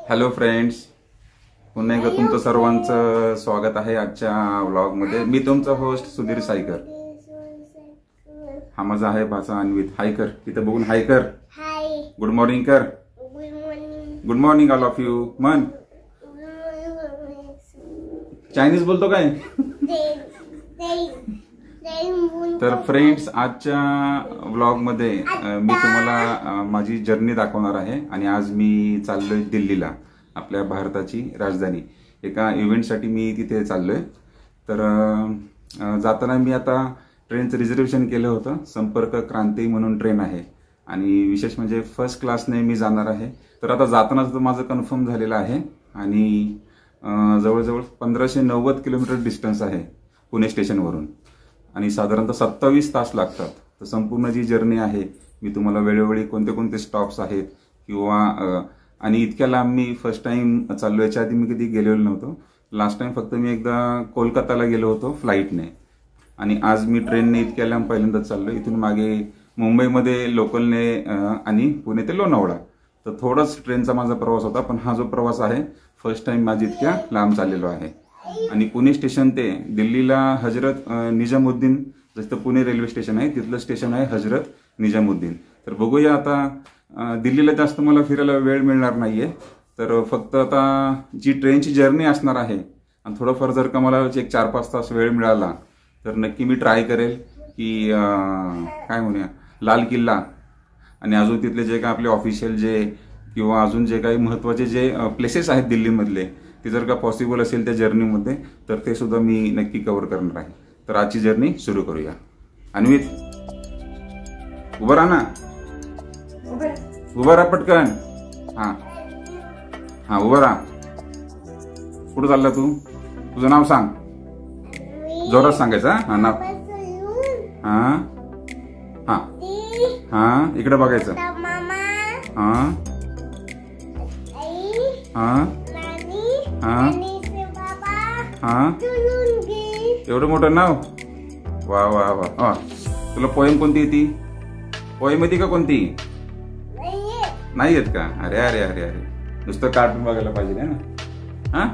Hello friends, पुन्हा एकदा तुमचं सर्वांचं स्वागत आहे आजच्या व्लॉगमध्ये। मी तुमचा होस्ट सुधीर साईकर। हा माझा आहे भाचा अन्वित। हाय कर, तिथे बघून हाय कर। हाय, गुड मॉर्निंग कर। Good morning all of you. मन चायनीज बोलतो काय? तर फ्रेंड्स, आजच्या व्लॉग मध्ये मी तुम्हाला माझी जर्नी दाखवणार आहे आणि आज मी चाललोय दिल्लीला, आपल्या भारताची राजधानी। एका इव्हेंटसाठी मी तिथे चाललोय। तर जाताना मी आता ट्रेनचं रिझर्वेशन केलं होतं। संपर्क क्रांती म्हणून ट्रेन आहे आणि विशेष म्हणजे फर्स्ट क्लासने मी जाणार आहे। तर आता जातानाच माझं कन्फर्म झालेलं आहे आणि जवळजवळ 1590 किलोमीटर डिस्टन्स आहे पुणे स्टेशनवरून आणि साधारणतः 27 तास लागतात। तर संपूर्ण जी जर्नी आहे मी तुम्हाला वेळोवेळी कोणते कोणते स्टॉप्स आहेत किंवा आणि इतक्या लांब मी फर्स्ट टाइम चाललो। याच्या आधी मी कधी गेलेलो नव्हतो। लास्ट टाइम फक्त मी एकदा कोलकाताला गेलो होतो फ्लाईटने आणि आज मी ट्रेनने इतक्या लांब पहिल्यांदाच चाललो। इथून मागे मुंबईमध्ये लोकलने आणि पुणे ते लोणावळा, तर थोडाच ट्रेनचा माझा प्रवास होता, पण हा जो प्रवास आहे फर्स्ट टाइम माझी इतक्या लांब चाललेलो आहे। आणि पुणे स्टेशन ते दिल्लीला हजरत निजामुद्दीन, जसं पुणे रेल्वे स्टेशन आहे तिथलं स्टेशन आहे हजरत निजामुद्दीन। तर बघूया, आता दिल्लीला जास्त मला फिरायला वेळ मिळणार नाहीये, तर फक्त आता जी ट्रेनची जर्नी असणार आहे आणि थोडंफार जर का मला एक 4-5 तास वेळ मिळाला तर नक्की मी ट्राय करेल की काय म्हणूया लाल किल्ला आणि अजून तिथले जे काय आपले ऑफिशियल जे किंवा अजून जे काही महत्त्वाचे जे प्लेसेस आहेत दिल्लीमधले, ते जर का पॉसिबल असेल त्या जर्नीमध्ये तर ते सुद्धा मी नक्की कव्हर करणार आहे। तर आजची जर्नी सुरू करूया। अन्वित उभं राहा ना, उभं राहा पटकन। हा हा उभं राहा। कुठं चालला तू? तुझं नाव सांग, जोरात सांगायचं। हा नाव, हा हा हा इकडे बघायचं। हा हा हा हा एवढं मोठं नाव, वा वा वा। तुला पोएम कोणती येते? पोएम येते का कोणती? नाही येत का? अरे अरे अरे अरे, नुसतं कार्टून बघायला पाहिजे ना। हा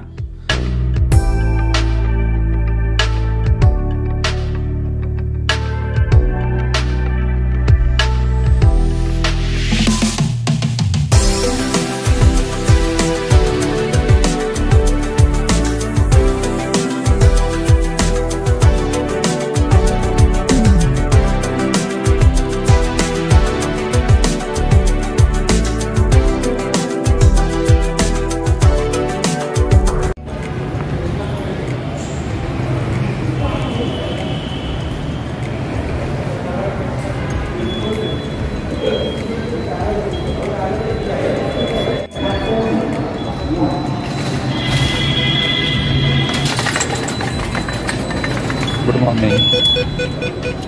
गुड मॉर्निंग।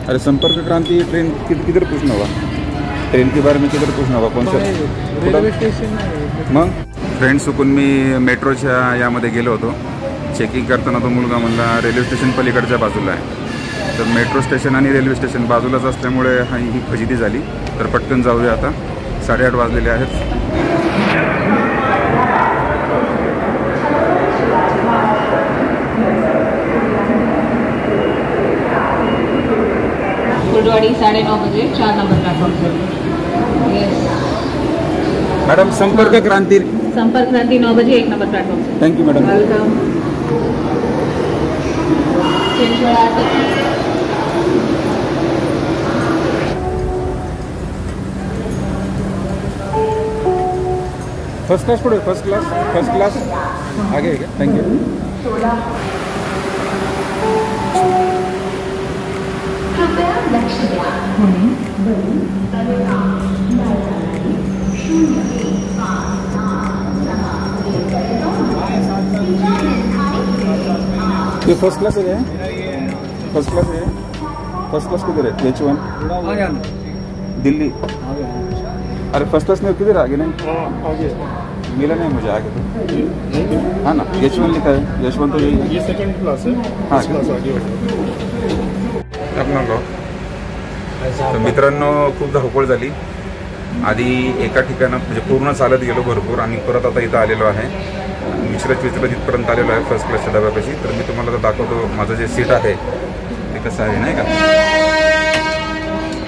अरे संपर्क क्रांति ट्रेन किधर पूछना होगा? ट्रेन के बारे में किधर पूछना होगा? कौन सा रेल्वे स्टेशन? मग फ्रेंड्स, चुकून मी मेट्रोच्या यामध्ये गेलो होतो। चेकिंग करताना तो मुलगा म्हणला रेल्वे स्टेशन पलीकडच्या बाजूला आहे। तर मेट्रो स्टेशन आणि रेल्वे स्टेशन बाजूलाच असल्यामुळे ही फजिती झाली। तर पटकन जाऊया, आता 8:30 वाजलेले आहेत। फुलवाड़ी 9:30 बजे 4 नंबर प्लेटफॉर्म पर। यस मैडम, संपर्क क्रांति 9 बजे 1 नंबर प्लेटफॉर्म से। Thank you madam. Welcome. First class पुढे, फर्स्ट क्लास आगे है क्या? Thank you. ये फर्स्ट क्लास है? फर्स्ट क्लास है? फर्स्ट क्लास किधर है? H1 दिल्ली। अरे फर्स्ट क्लास में किधर आगे? नहीं आगे मिला नहीं मुझे आगे तो। हाँ ना, H1 लिखा है। H1 तो यही, ये सेकंड क्लास है। हाँ क्लास आगे अपना लो। तर मित्रांनो, खूप धावपळ झाली। आधी एका ठिकाणं म्हणजे पूर्ण चालत गेलो भरपूर आणि परत आता इथं आलेलो आहे. विचरत इथपर्यंत आलेलो आहे फर्स्ट क्लासच्या डब्यापाशी. तर मी तुम्हाला तर दाखवतो माझं जे सीट आहे ते कसं आहे नाही का.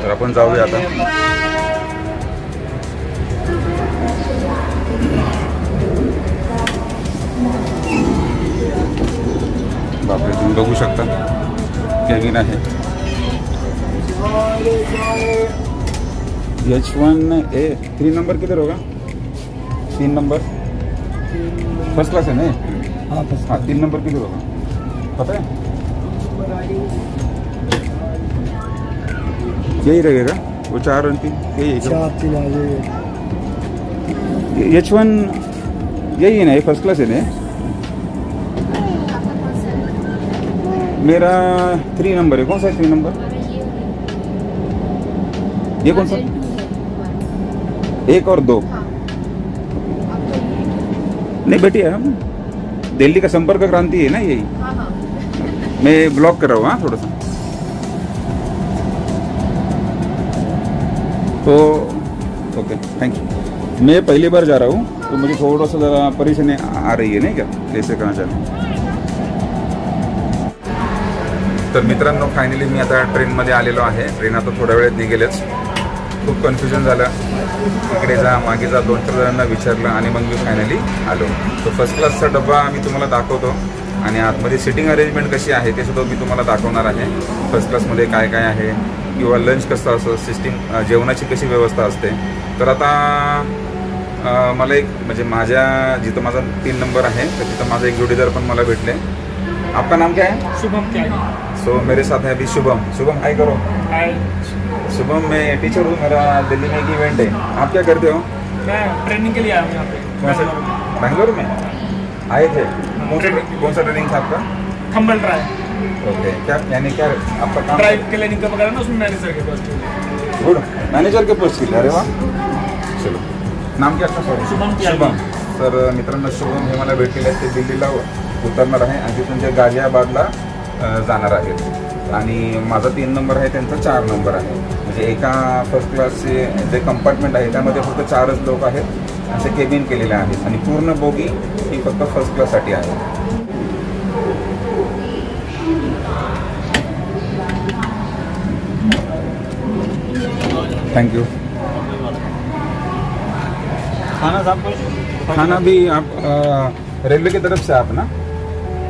तर आपण जाऊया आता. बापरे, तुम्ही बघू शकता कॅबिन आहे. H1A 3 नंबर किधर होगा? 3 नंबर फर्स्ट क्लास है ना? हाँ 3 नंबर किधर होगा पता है? यही रहेगा वो 4 और 3 यही है. H1 यही है ना, ये फर्स्ट क्लास है ना? मेरा 3 नंबर है. कौन सा है 3 नंबर? ये कौन सा? 1 और 2. नहीं बेटी हम दिल्ली का संपर्क क्रांति है ना यही. मैं ब्लॉक कर रहा हूँ. हाँ थोड़ा सा तो ओके थैंक यू. मैं पहली बार जा रहा हूँ तो मुझे थोड़ा सा ज़रा परेशानी आ रही है नहीं क्या कैसे करना चाहते. तर मित्रांनो फायनली मी आता ट्रेनमध्ये आलेलो आहे. ट्रेन आता थोड्या वेळात निघेलच. खूप कन्फ्युजन झालं. इकडे जा मागे जा 2-4 जणांना विचारलं आणि मग मी फायनली आलो. तो फर्स्ट क्लासचा डब्बा मी तुम्हाला दाखवतो आणि आतमध्ये सिटिंग अरेंजमेंट कशी आहे ते सुद्धा मी तुम्हाला दाखवणार आहे. फर्स्ट क्लासमध्ये काय काय आहे किंवा लंच कसं असतं, सिस्टीम जेवणाची कशी व्यवस्था असते. तर आता मला एक म्हणजे माझ्या जिथं माझा 3 नंबर आहे तर तिथं माझा एक जोडीदार पण मला भेटले. आपका नाम क्या है? शुभम क्या है? सो मेरे साथ है अभी शुभम. शुभम हाय करो. हाय. शुभम मैं टीचर हूँ. मेरा दिल्ली में एक इवेंट है. आप क्या करते हो? मैं ट्रेनिंग के लिए आया हूँ यहाँ पे. बैंगलोर में आए थे. कौन सा ट्रेनिंग था आपका? खम्बल ड्राइव. ओके क्या यानी क्या आपका काम? ड्राइव के लिए निकल पकड़ा ना उसमें मैनेजर के पास. गुड मैनेजर के पोस्ट के लिए. अरे वाह. चलो नाम क्या आपका? सॉरी शुभम. शुभम. तर मित्रांनो शुभम हे मला भेटलेले आहेत. ते दिल्लीला उतरणार आहे आणि तिथून ते गाझियाबादला जाणार आहेत. आणि माझा 3 नंबर आहे त्यांचा 4 नंबर आहे. म्हणजे एका फर्स्ट क्लासचे जे कंपार्टमेंट आहे त्यामध्ये फक्त 4च लोक आहेत. असे केबिन केलेले आहेत आणि पूर्ण बोगी ही फक्त फर्स्ट क्लाससाठी आहे. थँक्यू. खाना साहब को खाना भी आप रेलवे की तरफ से आप ना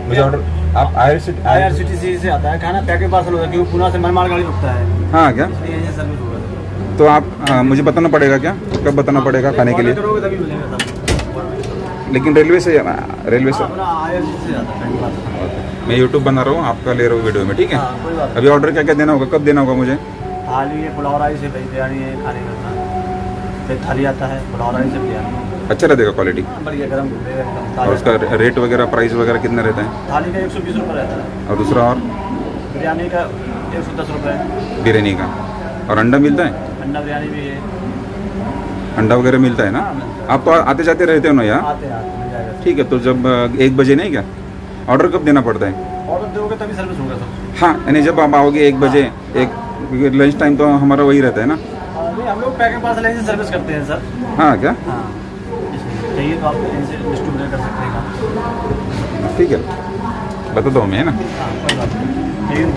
मुझे ऑर्डर आप IRCTC से आता है खाना. पैकेट पार्सल होता है क्योंकि पुणे से मनमाड़ गाड़ी रुकता है. हाँ क्या? इसलिए ये सर्विस होगा. तो आप मुझे बताना पड़ेगा क्या कब बताना पड़ेगा खाने के लिए? करोगे तभी मिलेगा सब. लेकिन रेलवे से रेलवे से अपना IRCTC से आता है पैकेट पार्सल. मैं यूट्यूब बना रहा हूँ आपका ले रहा हूँ वीडियो में. ठीक है. हाँ, कोई बात नहीं. अभी ऑर्डर क्या क्या देना होगा कब देना होगा मुझे? थाली है पुलाव राइस है दही बिरयानी है खाने में. फिर थाली आता है पुलाव राइस है बिरयानी. अच्छा रहेगा क्वालिटी बढ़िया गरम रहेगा एकदम. और उसका रेट वगैरह प्राइस वगैरह कितना रहता है? थाली का 120 रुपये रहता है. और दूसरा और बिरयानी का 110 रुपये. बिरयानी का. और अंडा मिलता है? अंडा बिरयानी भी है. अंडा वगैरह मिलता है ना? हाँ, मिलता है. आप तो आते जाते रहते हो ना यहाँ? आते हैं मिल जाएगा. ठीक है. तो जब 1 बजे नहीं क्या ऑर्डर कब देना पड़ता है? ऑर्डर दोगे तभी सर्विस होगा सब. हाँ यानी जब आप आओगे 1 बजे लंच टाइम तो हमारा वही रहता है ना? नहीं हम लोग पैकेट पार्सल ऐसे सर्विस करते हैं सर. हाँ क्या? हाँ चाहिए तो आप इनसे डिस्ट्रीब्यूटर कर सकते हैं काम. ठीक है बता दो हमें है ना. हाँ कोई बात नहीं. चाहिए तो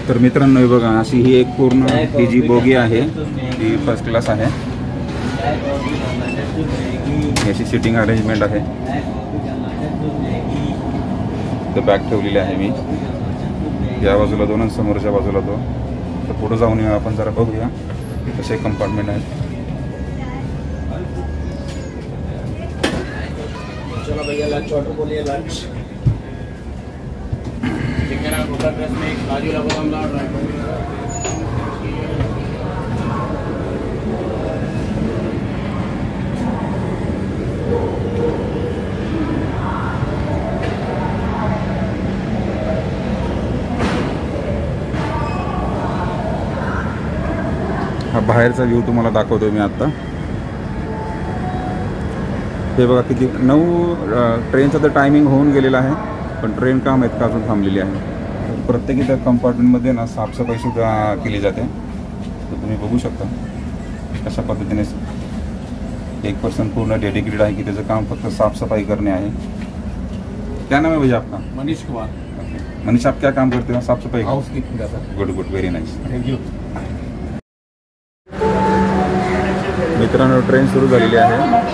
तर मित्रांनो हे बघा अशी ही एक पूर्ण ही जी बोगी आहे ती फर्स्ट क्लास आहे. अशी सिटिंग अरेंजमेंट आहे. तर बॅग ठेवलेली आहे मी या बाजूला 2 आणि समोरच्या बाजूला 2. तर पुढे जाऊन आपण जरा बघूया कसे कंपार्टमेंट आहेत. चलो भैया लंच ऑर्डर बोलिए. लंच चिकन रोटा ड्रेस में एक काजू लगा हा बाहेरचा व्ह्यू तुम्हाला दाखवतो मी आता. हे बघा किती 9 ट्रेनचं तर टायमिंग होऊन गेलेलं आहे, पण ट्रेन काम आहेत का अजून थांबलेली आहे. प्रत्येक इथं कंपार्टमेंटमध्ये ना साफसफाईसुद्धा केली जाते. तर तुम्ही बघू शकता कशा पद्धतीने एक पर्सन पूर्ण डेडिकेटेड आहे की त्याचं काम फक्त साफसफाई करणे आहे. क्या नाम है भैया आपका? मनीष कुमार. मनीष, आप क्या काम करते हो? साफ सफाई? हाउस कीपिंग का sir. Good good, very nice. Thank you. मित्रांनो, ट्रेन सुरू झालेली आहे.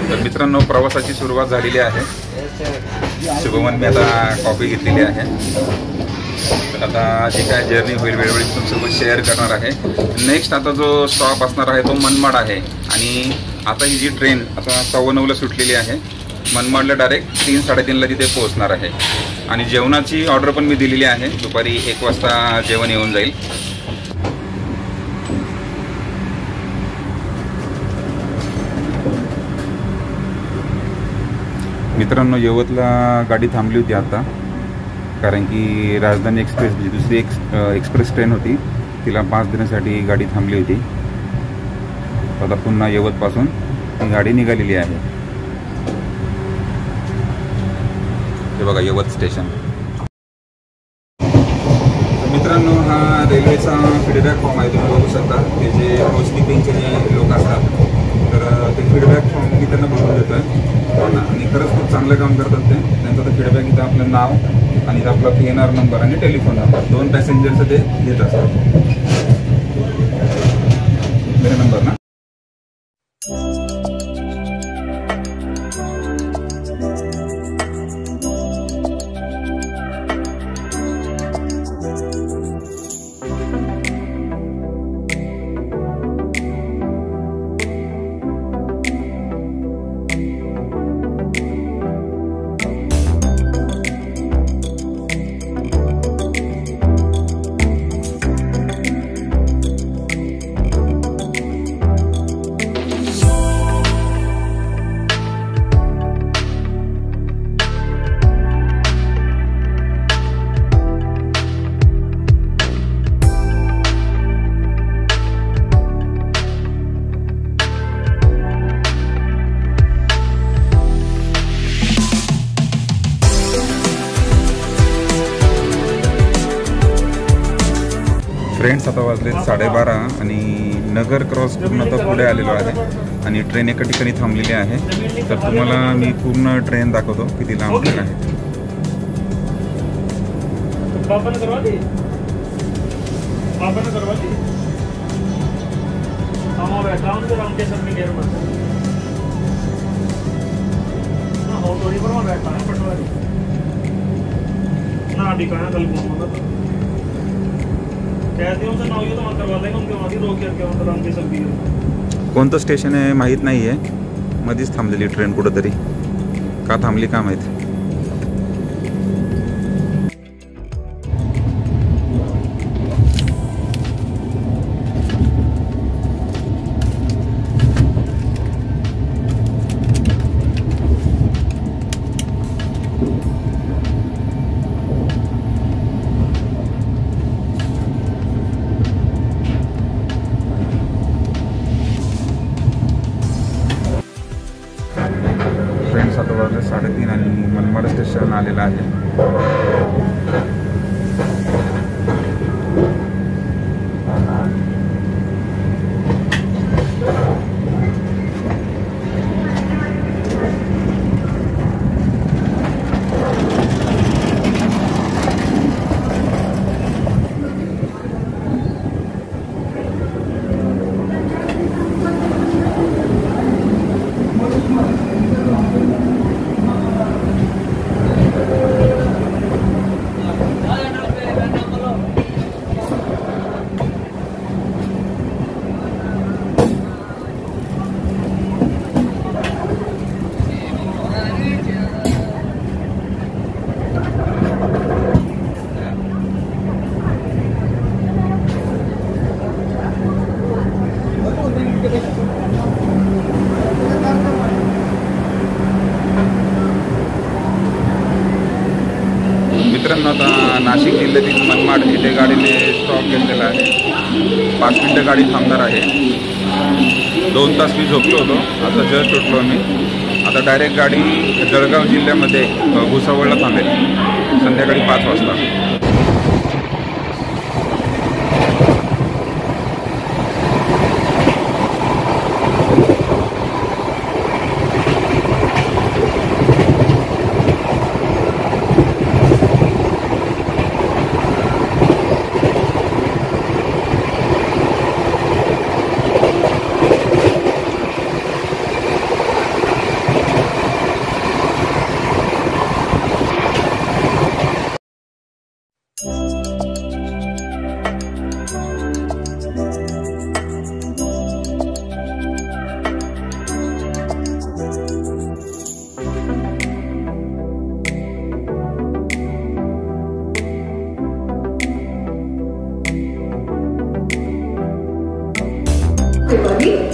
तर मित्रांनो, प्रवासाची सुरुवात झालेली आहे. शुभमन मी आता कॉफी घेतलेली आहे. तर आता जी काय जर्नी होईल वेळोवेळी तुमच्यासोबत शेअर करणार आहे. नेक्स्ट आता जो स्टॉप असणार आहे तो मनमाड आहे. आणि आता ही जी ट्रेन आता 9:15ला सुटलेली आहे. मनमाडला डायरेक्ट 3-3:30ला तिथे पोहोचणार आहे. आणि जेवणाची ऑर्डर पण मी दिलेली आहे. दुपारी 1 वाजता जेवण येऊन जाईल. मित्रांनो, यवतला गाडी थांबली होती आता, कारण की राजधानी एक्सप्रेस जी दुसरी एक्सप्रेस ट्रेन होती तिला 5 दिवसासाठी गाडी थांबली होती. आता पुन्हा यवतपासून ही गाडी निघालेली आहे. हे बघा यवत स्टेशन. मित्रांनो, हा रेल्वेचा फीडबॅक फॉर्म आहे. तुम्ही बघू शकता ते जे हाऊस कीपिंगचे जे लोक असतात तर ते फीडबॅक फॉर्म मी त्यांना बघून देतो आहे. आणि खरंच खूप चांगलं काम करतात ते. त्यांचा तर फीडबॅक इथं आपलं नाव आणि इथं आपला PNR नंबर आणि टेलिफोन नंबर 2 पॅसेंजरचं ते घेत असतात. मेरा नंबर ना. फ्रेंड्स, आता वाजले 12:30 आणि नगर क्रॉस पूर्ण आता पुढे आलेलो आहे आणि ट्रेन एका ठिकाणी थांबलेली आहे. तर तुम्हाला मी पूर्ण ट्रेन दाखवतो किती लांब ट्रेन आहे. कोणतं स्टेशन आहे माहीत नाही आहे. मध्येच थांबलेली ट्रेन कुठंतरी. का थांबली का माहीत. फ्रेंड्स, आता वाजले 3:30 आणि मनमाड स्टेशन आलेलं आहे. वाजलेला आहे. 5 मिनिटं गाडी थांबणार आहे. 2 तास मी झोपलो होतो. आता जस्ट उठलो मी. आता डायरेक्ट गाडी जळगाव जिल्ह्यामध्ये भुसावळला थांबेल संध्याकाळी 5 वाजता.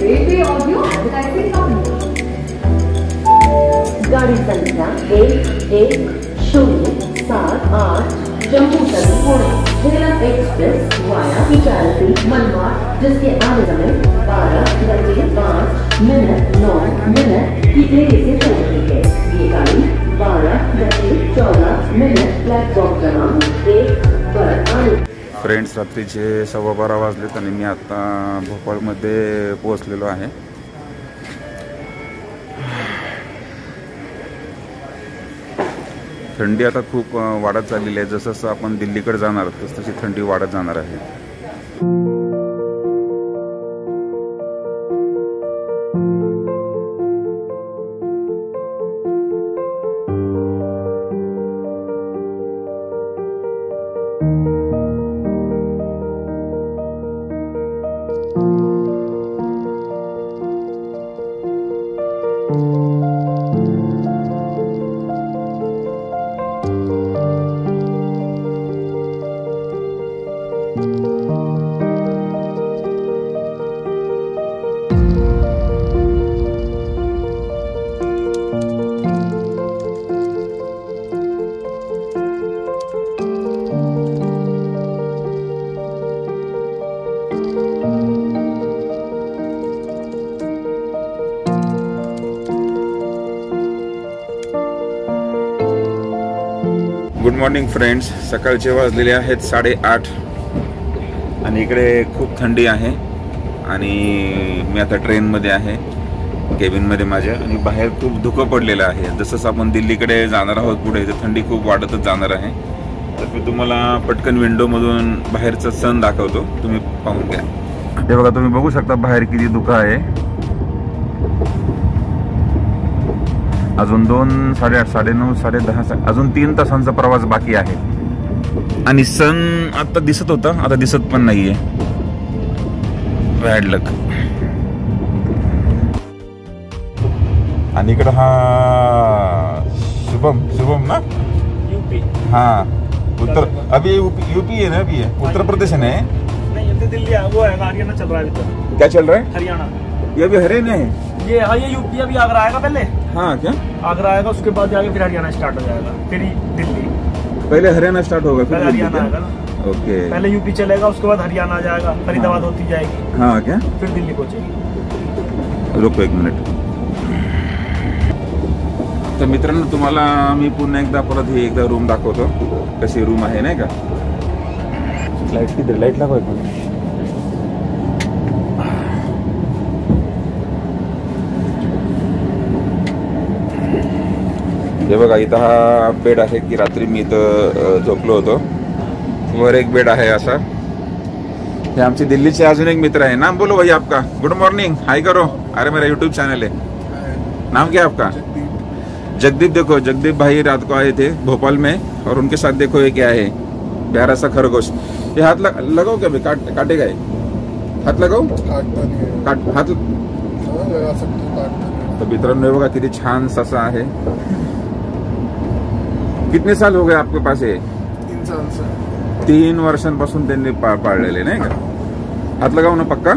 Railway audio advertising company. गाड़ी संख्या 1107 जम्मू तवी पुणे झेलम एक्सप्रेस वाया इटारसी मनमाड, जिसके आने समय 12:05:09 की देरी से चल रही है. ये गाड़ी 12:14 प्लेटफॉर्म क्रमांक 1 पर आने. फ्रेंड्स, रात्रीचे 12:15 वाजलेत आणि मी आता भोपाळमध्ये पोहोचलेलो आहे. थंडी आता खूप वाढत चाललेली आहे. जसं जसं आपण दिल्लीकडे जाणार तशी थंडी वाढत जाणार आहे. Good morning friends. सकाळचे वाजलेले आहेत 8:30 आणि इकडे खूप थंडी आहे आणि मी आता ट्रेनमध्ये आहे, केबिनमध्ये माझ्या, आणि बाहेर खूप धुकं पडलेलं आहे. जसंच आपण दिल्लीकडे जाणार आहोत पुढे तर थंडी खूप वाढतच जाणार आहे. तर मी तुम्हाला पटकन विंडोमधून बाहेरचं सन दाखवतो, तुम्ही पाहून घ्या. हे बघा, तुम्ही बघू शकता बाहेर किती धुकं आहे. अजून 2, 8:30, 9:30, 10:30 अजून 3 तासांचा प्रवास बाकी आहे. आणि सन आता दिसत होता, आता दिसत पण नाहीये. Bad luck. आणि इकडं हा शुभम ना, यूपी. हाँ उत्तर, अभी यूपी है ना, अभी है उत्तर प्रदेश है नहीं, ये दिल्ली है, वो है हरियाणा चल रहा है अभी तक. क्या चल रहा है? हरियाणा. ये अभी हरियाणा है. ये हाँ, ये यूपी अभी आगरा आएगा पहले. हाँ क्या? आगरा आएगा, उसके बाद जाके फिर हरियाणा स्टार्ट हो जाएगा, फिर दिल्ली. पहले हरियाणा स्टार्ट होगा, फिर हरियाणा आएगा ना. ओके. पहले यूपी चलेगा, उसके बाद हरियाणा आ जाएगा, फरीदाबाद होती जाएगी. हाँ क्या? फिर दिल्ली पहुंचेगी. रुको 1 मिनिट. तर मित्रांनो, तुम्हाला मी पुन्हा एकदा परत ही एकदा रूम दाखवतो, कशी रूम आहे नाही का. लाईट किती, लाईट लागवाय पण. हे बघा, इथं हा बेड आहे की रात्री मी इथं झोपलो होतो. वर एक बेड आहे असा. हे आमचे दिल्लीचे अजून एक मित्र आहे. नाम बोलो भाई आपका. गुड मॉर्निंग, हाय करो. अरे मेरा यूट्यूब चैनल है. नाम क्या है आपका? जगदीप. देखो, जगदीप भाई रात को आए थे भोपाल में, और उनके साथ देखो ये क्या है, प्यारा सा खरगोश. ये हाथ लगाओ क्या, काटेगा ये? हात लगाओ. हात लगा सकते. तर मित्रांनो, बघा किती छान ससा आहे. कितने साल हो गए आपके पास ये? 3 साल से. 3 वर्षांपासून त्यांनी पाळलेले नाही का. हात लगाव ना पक्का.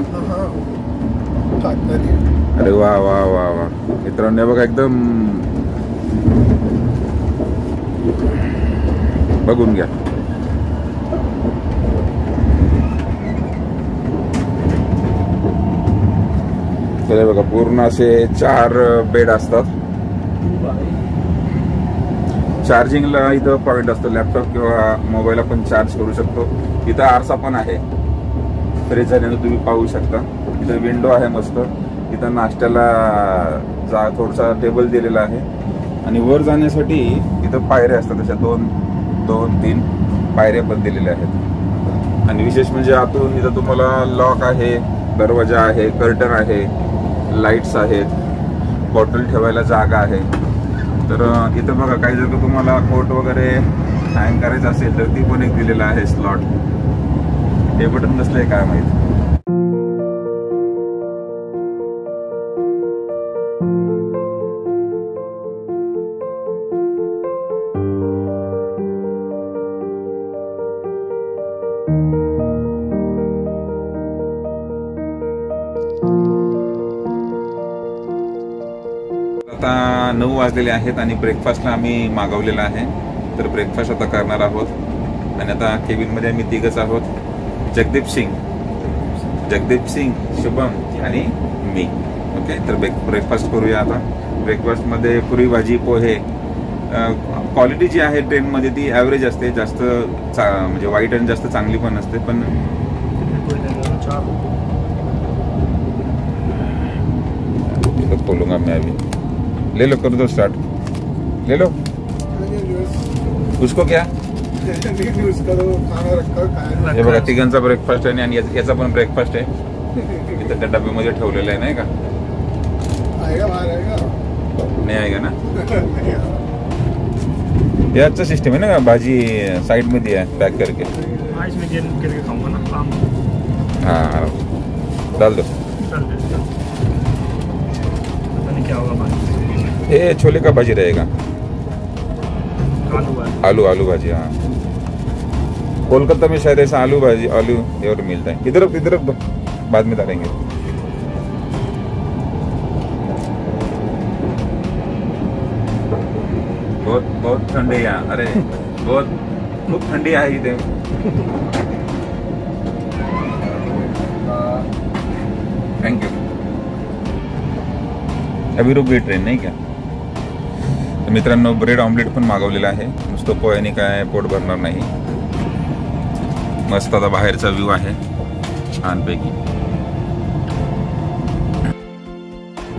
अरे वा वा वा वा. मित्रांनो बघा, एकदम बघून घ्या. तर बघा पूर्ण असे 4 बेड असतात. चार्जिंगला इथं पॉइंट असतो, लॅपटॉप किंवा मोबाईल आपण चार्ज करू शकतो. इथं आरसा पण आहे, फ्रीज झाल्यानं तुम्ही पाहू शकता. इथं विंडो आहे मस्त. इथं नाश्त्याला थोडासा टेबल दिलेला आहे आणि वर जाण्यासाठी इथं पायऱ्या असतात, तशा 2-3 पायऱ्या पण दिलेल्या आहेत. आणि विशेष म्हणजे आतून इथं तुम्हाला लॉक आहे, दरवाजा आहे, कर्टन आहे, लाईट्स आहेत, बॉटल ठेवायला जागा आहे. तर इथं बघा काही जर तुम्हाला कोट वगैरे हँग करायचं असेल तर ती पण एक दिलेला आहे स्लॉट. हे बटन नसलंय काय माहिती. आता 9 वाजलेले आहेत आणि ब्रेकफास्टला आम्ही मागवलेला आहे. तर ब्रेकफास्ट आता करणार आहोत. आणि आता केबिनमध्ये आम्ही 3घच आहोत, जगदीप सिंग, शुभम आणि मी. ओके, तर ब्रेकफास्ट करूया आता. ब्रेकफास्टमध्ये पुरी भाजी, पोहे. क्वालिटी जी आहे ट्रेनमध्ये ती ॲव्हरेज असते, जास्त म्हणजे वाईट आणि जास्त चांगली पण असते. पण बोलूंगा मैं अभी. ले लो, कर दो स्टार्ट, ले लो. उसको क्या हे बघा, तिघांचा ब्रेकफास्ट आहे आणि याचा पण ब्रेकफास्ट आहे. इथं त्या डब्यामध्ये ठेवलेला आहे, नाही का? नाही आहे का ना? ये अच्छा सिस्टम है ना, भाजी साइड में दिया है पैक करके. हाँ, डाल दो. क्या होगा? ये छोले का भाजी रहेगा, आलू भाजी. हाँ, कोलकाता में शायद ऐसा आलू भाजी और मिलता है. इधर बाद में डालेंगे. बहुत ठंडी है. अरे खूप थंडी आहे इथे. थँक्यू. अभी रुक गई ट्रेन, नाही का? तर मित्रांनो, ब्रेड ऑमलेट पण मागवलेला आहे. नुसतं पोह्याने काय पोट भरणार नाही. मस्त आता बाहेरचा व्ह्यू आहे छानपैकी.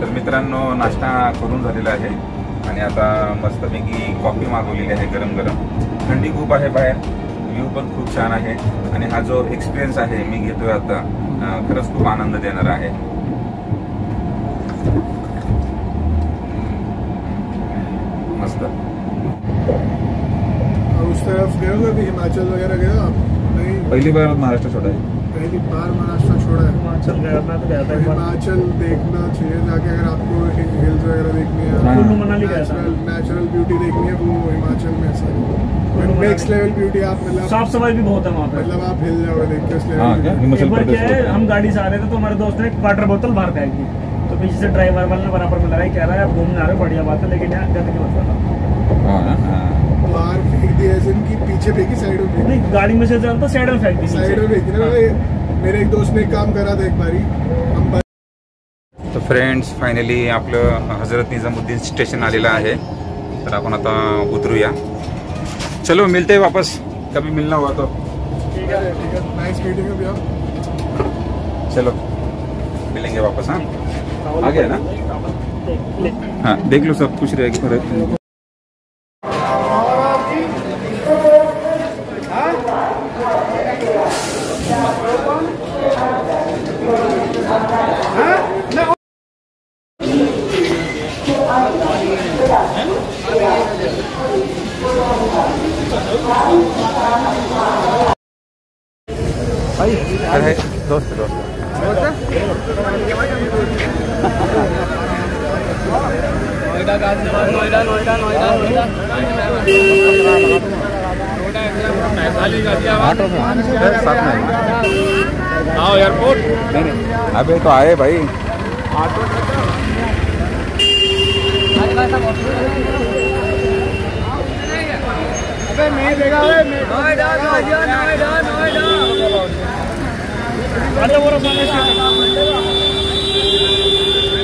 तर मित्रांनो, नाश्ता करून झालेला आहे आणि आता मस्तपैकी कॉफी मागवलेली आहे गरम गरम. थंडी खूप आहे बाहेर, व्ह्यू पण खूप छान आहे आणि हा जो एक्सपिरियन्स आहे मी घेतोय आता, खरंच खूप आनंद देणार आहे. मस्त. उस तरफ गए हो, हिमाचल वगैरह गए हो आप? नहीं, पहली बार महाराष्ट्र छोड़ा है. पहली बार महाराष्ट्र छोड़ा है. हिमाचल गया था, तो गया था एक बार. हिमाचल देखना चाहिए जाके, अगर आपको हिल्स वगैरह देखनी है, हाँ. कुल्लू मनाली गया था. नेचुरल ब्यूटी देखनी है, वो हिमाचल में सारी नेक्स्ट लेवल ब्यूटी. आप मतलब साफ सफाई भी बहुत है वहाँ पे. मतलब आप हिल जाओगे देख के उस हाँ, क्या लेवल. हिमाचल एक बार प्रदेश क्या है, होता है. हम गाड़ी से आ रहे थे तो हमारे दोस्त ने एक वाटर बोतल बाहर फेंक दी. तो पीछे से ड्राइवर वाले ने बराबर में लगाई, कह रहा है आप घूमने आ रहे हो, बढ़िया बात है, लेकिन यहाँ गंदगी मत करना. हाँ. बाहर फेंक दी ऐसे इनकी, पीछे फेंकी, साइड में फेंकी. नहीं, गाड़ी में से चलता साइड में फेंक दी. साइड में फेंकी ना. मेरे एक दोस्त ने एक काम करा था एक बारी. हम तर फ्रेंड्स, फायनली आपलं हजरत निजामुद्दीन स्टेशन आलेलं आहे. तर आपण आता उतरूया. चलो, मिलते हैं वापस, कभी मिलना हुआ तो. ठीक है. नाइस मीटिंग है भैया. चलो, मिलेंगे वापस. हाँ, आ गया ना? हाँ, देख लो, सब कुछ रहेगा. अरे दोस्त एयरपोर्ट नहीं, अबे तो आए भाई. नोएडा.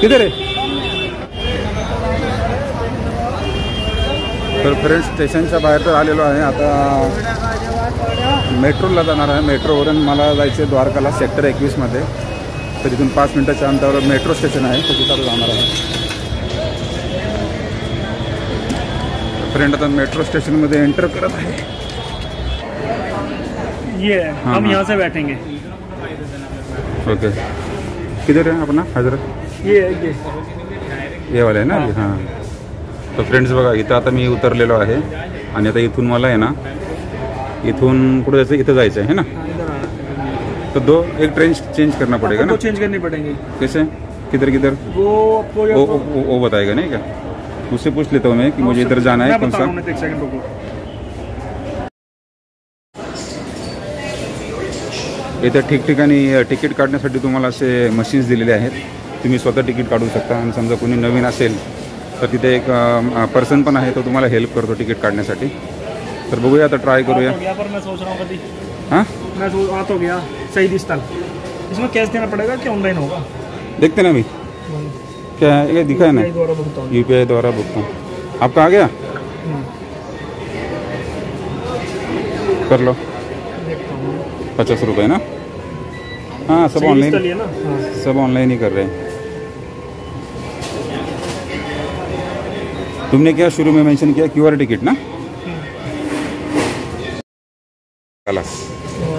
किधर आहे? तर फ्रेंड्स स्टेशनच्या बाहेर तर आलेलो आहे. आता मेट्रोला जाणार आहे. मेट्रोवरून मला जायचं आहे द्वारकाला सेक्टर 21 मध्ये. तर इथून 5 मिनिटाच्या अंतरावर मेट्रो स्टेशन आहे, तर तिथं जाणार आहे. फ्रेंड आता मेट्रो स्टेशनमध्ये एंटर करत आहे. ये हम यहाँ से बैठेंगे. ओके. किधर आहे अपना हजरत? ये वाला आहे ना? हां. तर फ्रेंड्स बघा, इथं आता मी उतरलेलो आहे आणि आता इथून मला आहे ना, इथून कुठं जायचं? इथं जायचं आहे ना. तो एक ट्रेन चेंज करना पड़ेगा ना? चेंज करनी पड़ेगी. कैसे? किधर किधर? वो आपको वो बताएगा नहीं क्या? उससे पूछ लेता हूँ मैं कि मुझे इधर जाना है, कौन सा? एक सेकंड रुको. इथे ठिकठिकाणी तिकीट काढण्यासाठी तुम्हाला असे मशीन्स दिलेले आहेत. तुम्ही स्वतः तिकीट काढू शकता. आणि समजा कोणी नवीन असेल तर तिथे एक पर्सन पण आहे, तो तुम्हाला हेल्प करतो तिकीट काढण्यासाठी. तर बघूया, आता ट्राय करूया. मैं सोच रहा हूँ कभी. हाँ, मैं आ तो गया सही दिस्ता. इसमें कैश देना पड़ेगा कि ऑनलाइन होगा? देखते ना अभी क्या है. ये दिखा है ना, द्वारा भुगतान. UPI द्वारा भुगतान. आपका आ गया? कर लो. 50 रुपये ना. हाँ, सब ऑनलाइन, सब ऑनलाइन ही कर रहे हैं. तुमने क्या शुरू में मेंशन किया? QR टिकट ना. खलास.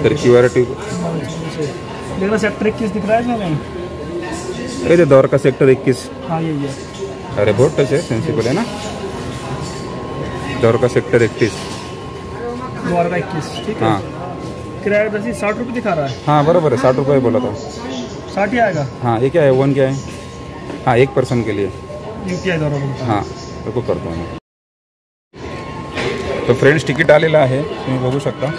तर QR टिकट देखना सेक्टर 21 दिख रहा है इसमें नहीं? अरे द्वारका सेक्टर 21. हाँ ये. अरे बहुत टच है, सेंसिबल है ना. द्वारका सेक्टर 31. द्वारका 21. ठीक है. हाँ, किराया वैसे 60 रुपये दिखा रहा है. हाँ बराबर है. 60 रुपये बोला था. 60 ही आएगा. हाँ, ये क्या है? 1 क्या है? हाँ, एक पर्सन के लिए. UPI द्वारा भुगतान. हां, तो करतो मी. तो फ्रेंड्स तिकीट आलेलं आहे, तुम्ही बघू शकता.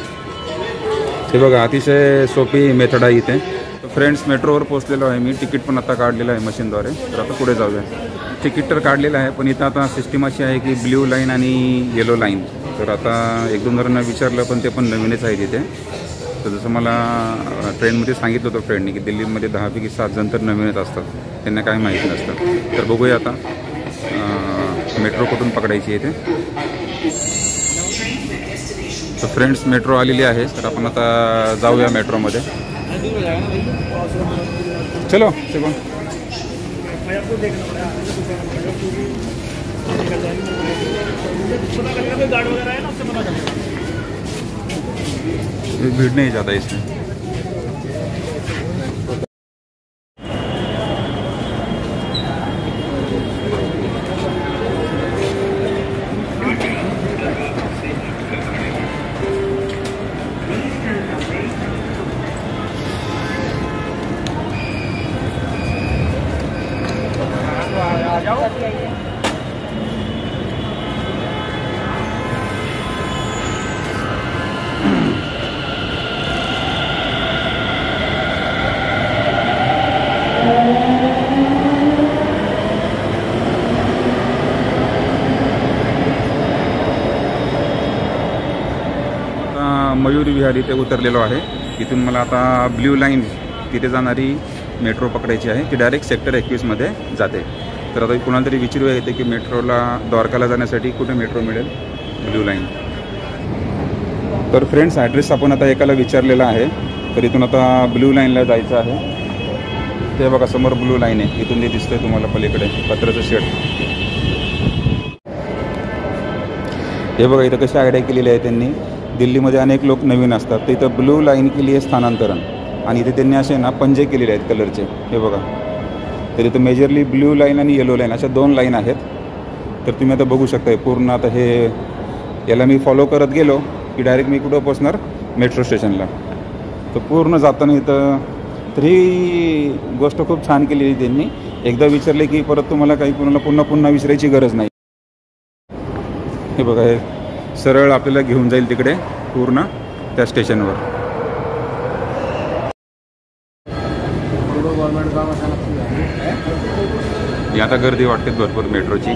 हे बघा, अतिशय सोपी मेथड आहे इथे. तर फ्रेंड्स मेट्रोवर पोहोचलेलो आहे मी. तिकीट पण आता काढलेलं आहे मशीनद्वारे. तर आता पुढे जाऊया. तिकीट तर काढलेलं आहे, पण इथं आता सिस्टीम अशी आहे की ब्ल्यू लाईन आणि येलो लाईन. तर आता 1-2 जणांना विचारलं, पण ते पण नवीनच आहे तिथे. तर जसं मला ट्रेनमध्ये सांगितलं होतं फ्रेंडने की दिल्लीमध्ये 10 पैकी 7 जण तर नवीनच असतात, त्यांना काही माहिती नसतं. तर बघूया आता मेट्रो कुठून पकडायची आहे ते. तर फ्रेंड्स मेट्रो आलेली आहे, तर आपण आता जाऊया मेट्रोमध्ये. चलो चलो. भीड़ नहीं ज़्यादा इसमें. मयूरी विहार इथे उतरलेलो आहे. इथून मला आता ब्ल्यू लाईन तिथे जाणारी मेट्रो पकडायची आहे. ती डायरेक्ट सेक्टर 21 मध्ये जाते. तर आता कुणाला तरी विचारूया येते की मेट्रोला द्वारकाला जाण्यासाठी कुठे मेट्रो मिळेल ब्ल्यू लाईन. तर फ्रेंड्स ॲड्रेस आपण आता एकाला विचारलेला आहे. तर इथून आता ब्ल्यू लाईनला जायचं आहे. ते बघा समोर ब्ल्यू लाईन आहे. इथून ते दिसतंय तुम्हाला पलीकडे पत्राचं शेड. हे बघा इथं कशी आयडिया केलेली आहे त्यांनी. दिल्लीमध्ये अनेक लोक नवीन असतात, तर इथं ब्लू लाईन केली आहे स्थानांतरण. आणि इथे त्यांनी असे ना पंजे केलेले आहेत कलरचे. हे बघा, तर इथं मेजरली ब्ल्यू लाईन आणि येलो लाईन अशा 2 लाईन आहेत. तर तुम्ही आता बघू शकताय पूर्ण. आता हे याला मी फॉलो करत गेलो की डायरेक्ट मी कुठं पोचणार? मेट्रो स्टेशनला. तर पूर्ण जाताना इथं तर ही गोष्ट खूप छान केली आहे त्यांनी. एकदा विचारले की परत तुम्हाला काही कोणाला पुन्हा विचारायची गरज नाही. हे बघा, हे सरळ आपल्याला घेऊन जाईल तिकडे पूर्ण त्या स्टेशनवर. आता गर्दी वाटते भरपूर मेट्रोची.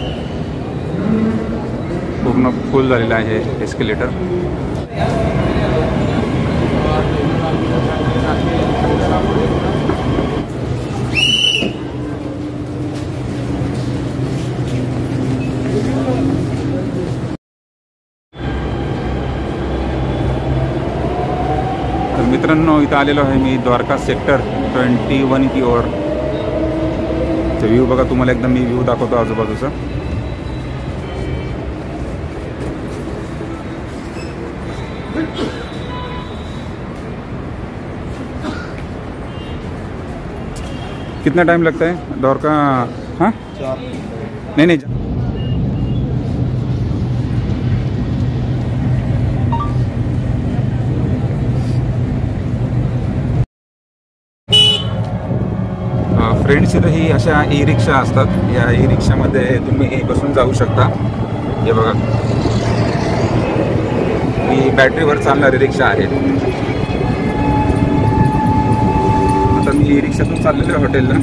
पूर्ण फुल झालेलं आहे एस्केलेटर. इथं आलेलो आहे मी द्वारका सेक्टर 21 की ओर. ते व्ह्यू बघा, तुम्हाला एकदम मी व्ह्यू दाखवतो आजूबाजूचा. कितना टाइम लगता है द्वारका? हाँ नहीं नहीं फ्रेंड्स, इथं ही अशा ई रिक्षा असतात. या ई रिक्षामध्ये तुम्ही बसून जाऊ शकता. हे बघा, ही बॅटरीवर चालणारी रिक्षा आहे. आता मी ई रिक्षातून चाललेलो आहे हॉटेलला.